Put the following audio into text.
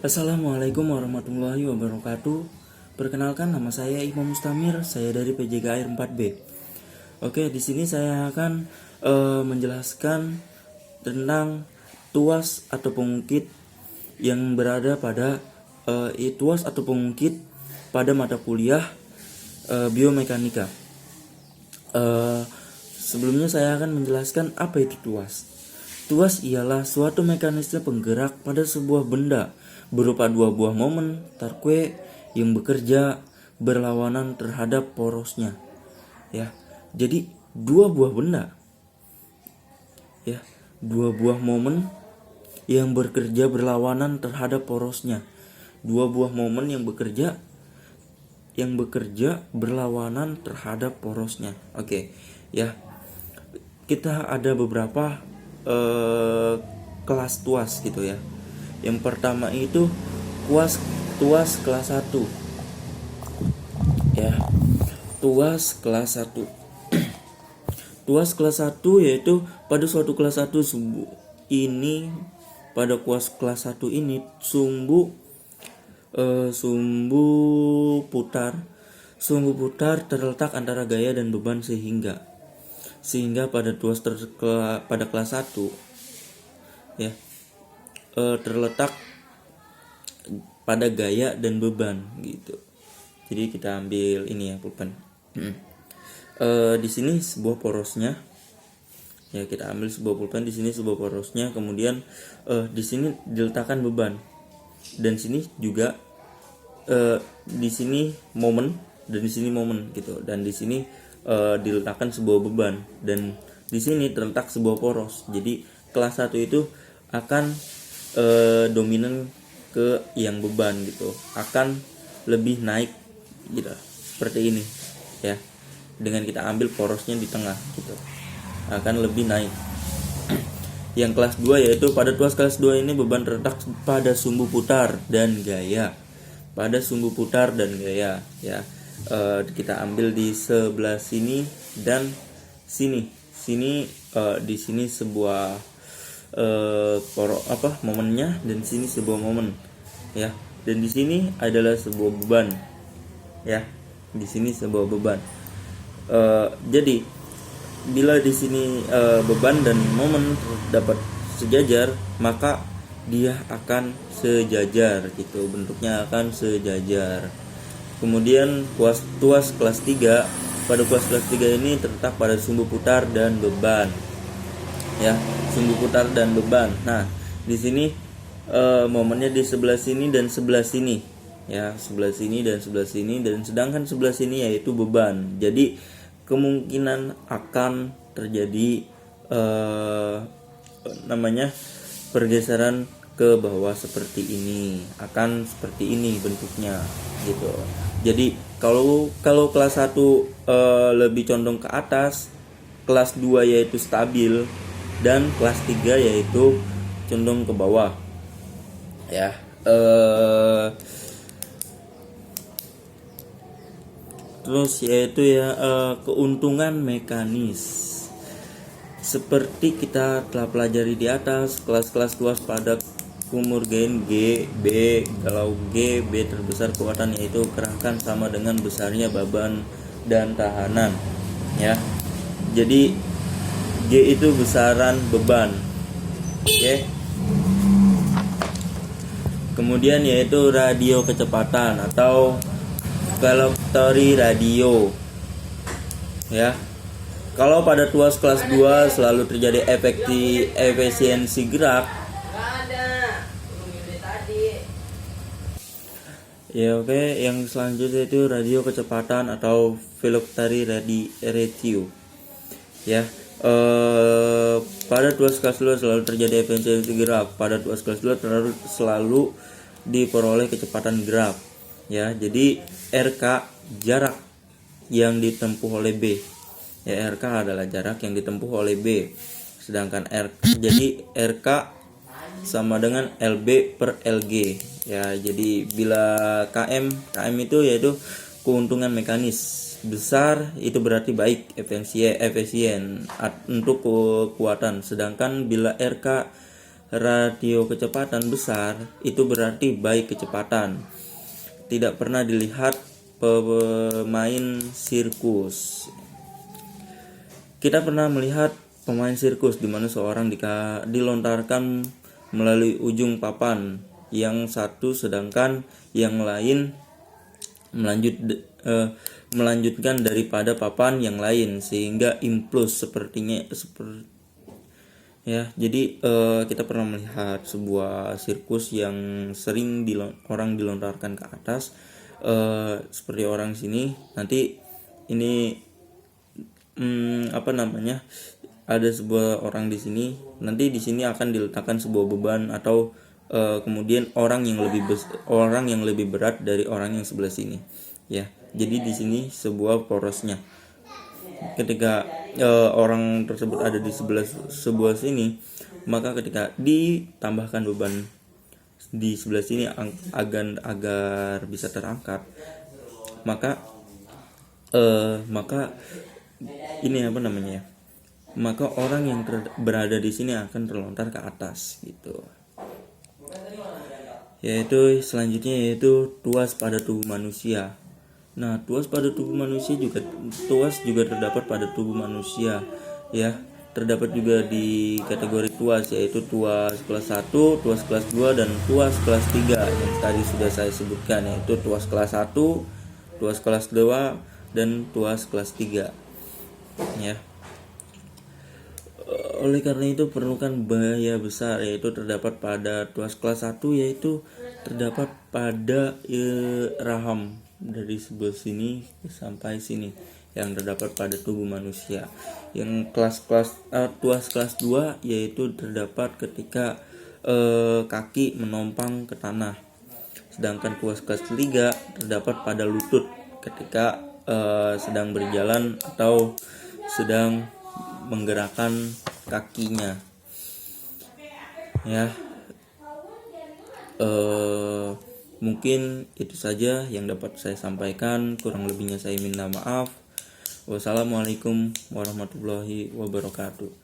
Assalamualaikum warahmatullahi wabarakatuh. Perkenalkan, nama saya Imam Mustamir, saya dari PJKR 4B. Oke, di sini saya akan menjelaskan tentang tuas atau pengungkit yang berada pada tuas atau pengungkit pada mata kuliah biomekanika. Sebelumnya saya akan menjelaskan apa itu tuas. Tuas ialah suatu mekanisme penggerak pada sebuah benda berupa dua buah momen tarque yang bekerja berlawanan terhadap porosnya. Ya, jadi dua buah benda, ya, dua buah momen yang bekerja berlawanan terhadap porosnya. Dua buah momen yang bekerja berlawanan terhadap porosnya. Oke, ya. Kita ada beberapa kelas tuas gitu ya. Yang pertama itu tuas kelas 1. Ya. Tuas kelas 1. Tuas kelas 1 yaitu pada suatu kelas 1 ini, pada kuas kelas 1 ini sumbu putar terletak antara gaya dan beban sehingga pada tuas pada kelas 1 ya terletak pada gaya dan beban gitu. Jadi kita ambil ini ya, pulpen. Di sini sebuah porosnya. Ya, kita ambil sebuah pulpen, di sini sebuah porosnya, kemudian di sini diletakkan beban. Dan sini juga di sini momen dan di sini momen gitu. Dan di sini diletakkan sebuah beban dan di sini terletak sebuah poros. Jadi kelas 1 itu akan dominan ke yang beban gitu, akan lebih naik gitu, seperti ini ya. Dengan kita ambil porosnya di tengah gitu, akan lebih naik. Yang kelas 2 yaitu pada tuas kelas 2 ini beban terletak pada sumbu putar dan gaya. Pada sumbu putar dan gaya ya. Kita ambil di sebelah sini dan sini. Di sini sebuah momennya, dan sini sebuah momen ya. Dan di sini adalah sebuah beban ya. Di sini sebuah beban. Jadi bila di sini beban dan momen dapat sejajar, maka dia akan sejajar gitu, bentuknya akan sejajar. Kemudian tuas kelas 3, pada tuas kelas 3 ini terletak pada sumbu putar dan beban. Ya, sumbu putar dan beban. Nah, di sini momennya di sebelah sini dan sebelah sini. Ya, sebelah sini dan sebelah sini, dan sedangkan sebelah sini yaitu beban. Jadi kemungkinan akan terjadi pergeseran ke bawah seperti ini, akan seperti ini bentuknya gitu. Jadi kalau kelas 1 lebih condong ke atas, kelas 2 yaitu stabil, dan kelas 3 yaitu condong ke bawah ya. Terus yaitu ya keuntungan mekanis. Seperti kita telah pelajari di atas, kelas-kelas tuas pada kumur gain G, B, kalau G, B terbesar kekuatan yaitu kerahkan sama dengan besarnya beban dan tahanan ya. Jadi G itu besaran beban. Oke. Kemudian yaitu radio kecepatan atau velocity radio. Ya. Kalau pada tuas kelas 2 selalu terjadi efisiensi gerak. Ya, oke. Yang selanjutnya itu radio kecepatan atau velocity radio. Ya. Pada tuas kelas 2 selalu terjadi efisiensi gerak. Pada tuas kelas 2 selalu diperoleh kecepatan gerak ya. Jadi RK jarak yang ditempuh oleh B ya. RK adalah jarak yang ditempuh oleh B, sedangkan jadi RK sama dengan LB per LG ya. Jadi bila KM itu yaitu keuntungan mekanis besar, itu berarti baik, efisien untuk kekuatan. Sedangkan bila RK ratio kecepatan besar, itu berarti baik kecepatan. Tidak pernah dilihat pemain sirkus. Kita pernah melihat pemain sirkus di mana seorang dilontarkan melalui ujung papan yang satu, sedangkan yang lain melanjutkan daripada papan yang lain sehingga impuls ya. Jadi kita pernah melihat sebuah sirkus yang sering orang dilontarkan ke atas, seperti orang sini. Nanti ini ada sebuah orang di sini. Nanti di sini akan diletakkan sebuah beban atau kemudian orang yang lebih berat dari orang yang sebelah sini, ya. Jadi di sini sebuah porosnya. Ketika orang tersebut ada di sebelah sini, maka ketika ditambahkan beban di sebelah sini agar bisa terangkat, maka maka orang yang berada di sini akan terlontar ke atas gitu. Selanjutnya yaitu tuas pada tubuh manusia. Nah, tuas juga terdapat pada tubuh manusia, ya. Terdapat juga di kategori tuas, yaitu tuas kelas 1, tuas kelas 2, dan tuas kelas 3 yang tadi sudah saya sebutkan, yaitu tuas kelas 1, tuas kelas 2, dan tuas kelas 3, ya. Oleh karena itu perlukan biaya besar, yaitu terdapat pada tuas kelas 1, yaitu terdapat pada raham dari sebelah sini sampai sini yang terdapat pada tubuh manusia. Yang tuas kelas 2 yaitu terdapat ketika kaki menompang ke tanah. Sedangkan tuas kelas 3 terdapat pada lutut ketika sedang berjalan atau sedang menggerakkan kakinya, ya. Mungkin itu saja yang dapat saya sampaikan, kurang lebihnya saya minta maaf. Wassalamualaikum warahmatullahi wabarakatuh.